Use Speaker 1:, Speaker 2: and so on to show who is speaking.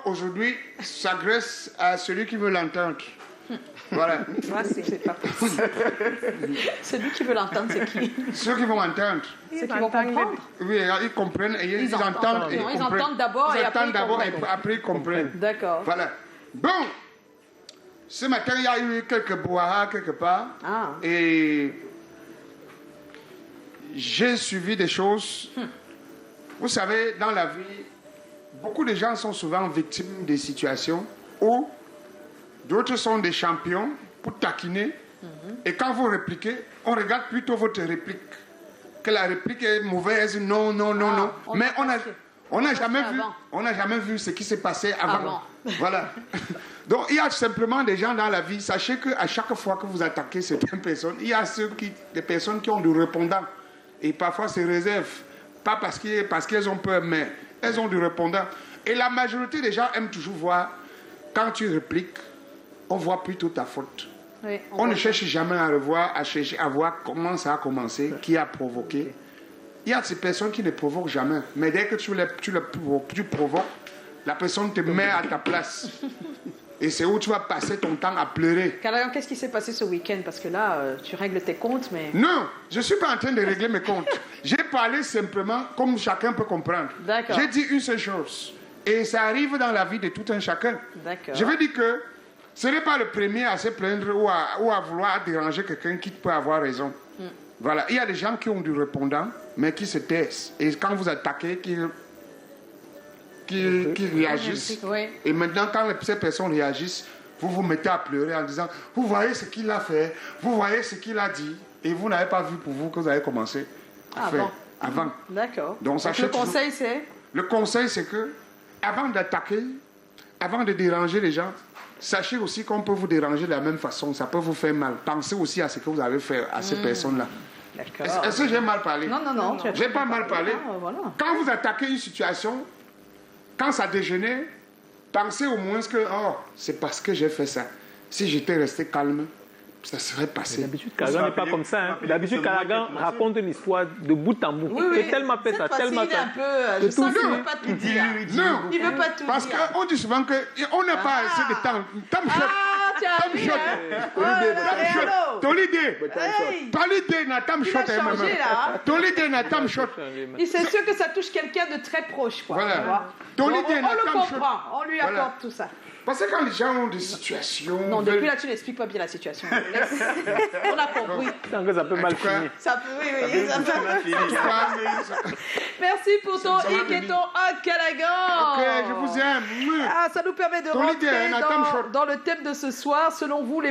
Speaker 1: aujourd'hui s'adresse à celui qui veut l'entendre. Voilà.
Speaker 2: C'est pas possible. Celui qui veut l'entendre, c'est qui?
Speaker 1: Ceux qui vont entendre.
Speaker 2: Ceux qui vont comprendre.
Speaker 1: Oui, ils comprennent et ils entendent.
Speaker 2: Ils entendent d'abord et après
Speaker 1: ils comprennent.
Speaker 2: D'accord.
Speaker 1: Voilà. Bon, ce matin, il y a eu quelques brouhahas quelque part.
Speaker 2: Ah.
Speaker 1: Et j'ai suivi des choses. Vous savez, dans la vie, beaucoup de gens sont souvent victimes des situations où d'autres sont des champions pour taquiner. Et quand vous répliquez, on regarde plutôt votre réplique. Que la réplique est mauvaise, non. Mais on n'a jamais vu ce qui s'est passé avant. Voilà. Donc il y a simplement des gens dans la vie. Sachez qu'à chaque fois que vous attaquez certaines personnes, il y a des personnes qui ont du répondant. Et parfois se réservent. Pas parce qu'elles ont peur, mais elles ont du répondant. Et la majorité des gens aiment toujours voir, quand tu répliques, on voit plutôt ta faute.
Speaker 2: Oui,
Speaker 1: on ne cherche jamais à revoir, à chercher à voir comment ça a commencé, qui a provoqué. Il y a ces personnes qui ne provoquent jamais. Mais dès que tu provoques, la personne te met à ta place. Et c'est où tu vas passer ton temps à pleurer.
Speaker 2: Callaghan, qu'est-ce qui s'est passé ce week-end? Parce que là, tu règles tes comptes, mais...
Speaker 1: Non, je ne suis pas en train de régler mes comptes. J'ai parlé simplement comme chacun peut comprendre.
Speaker 2: D'accord.
Speaker 1: J'ai dit une seule chose. Et ça arrive dans la vie de tout un chacun.
Speaker 2: D'accord.
Speaker 1: Je veux dire que ce n'est pas le premier à se plaindre ou à vouloir déranger quelqu'un qui peut avoir raison. Voilà. Il y a des gens qui ont du répondant, mais qui se taisent. Et quand vous attaquez, qui réagissent.
Speaker 2: Oui.
Speaker 1: Et maintenant, quand ces personnes réagissent, vous vous mettez à pleurer en disant, vous voyez ce qu'il a fait, vous voyez ce qu'il a dit, et vous n'avez pas vu pour vous que vous avez commencé à faire avant.
Speaker 2: D'accord.
Speaker 1: Donc
Speaker 2: le conseil, c'est?
Speaker 1: Le conseil, c'est que, avant d'attaquer, avant de déranger les gens, sachez aussi qu'on peut vous déranger de la même façon, ça peut vous faire mal. Pensez aussi à ce que vous avez fait à ces personnes-là. Est-ce que j'ai mal parlé?
Speaker 2: Non.
Speaker 1: J'ai pas mal parlé.
Speaker 2: Voilà.
Speaker 1: Quand vous attaquez une situation, quand ça dégénère, pensez au moins que c'est parce que j'ai fait ça. Si j'étais resté calme, ça serait passé.
Speaker 3: D'habitude, Callaghan n'est pas comme ça. Hein. D'habitude, Callaghan raconte une histoire de bout en bout.
Speaker 2: Oui.
Speaker 3: Et tellement fait ça, tellement
Speaker 2: fait. Je sens qu'il ne veut pas tout dire.
Speaker 1: Non,
Speaker 2: il ne veut pas tout
Speaker 1: parce
Speaker 2: dire.
Speaker 1: Parce qu'on dit souvent qu'on n'a pas assez de temps.
Speaker 2: Tu as vu,
Speaker 1: Tolide na tam shot.
Speaker 2: C'est sûr que ça touche quelqu'un de très proche. Quoi.
Speaker 1: Voilà.
Speaker 2: On le comprend, on lui accorde tout ça.
Speaker 1: Parce que quand les gens ont des situations...
Speaker 2: Non, depuis là, tu n'expliques pas bien la situation. On a compris.
Speaker 3: Ça peut mal finir.
Speaker 2: Ça peut mal finir. Merci pour ton hic et ton hack, Callaghan.
Speaker 1: Ok, je vous aime.
Speaker 2: Ça nous permet de rentrer dans le thème de ce soir. Selon vous, l'évolution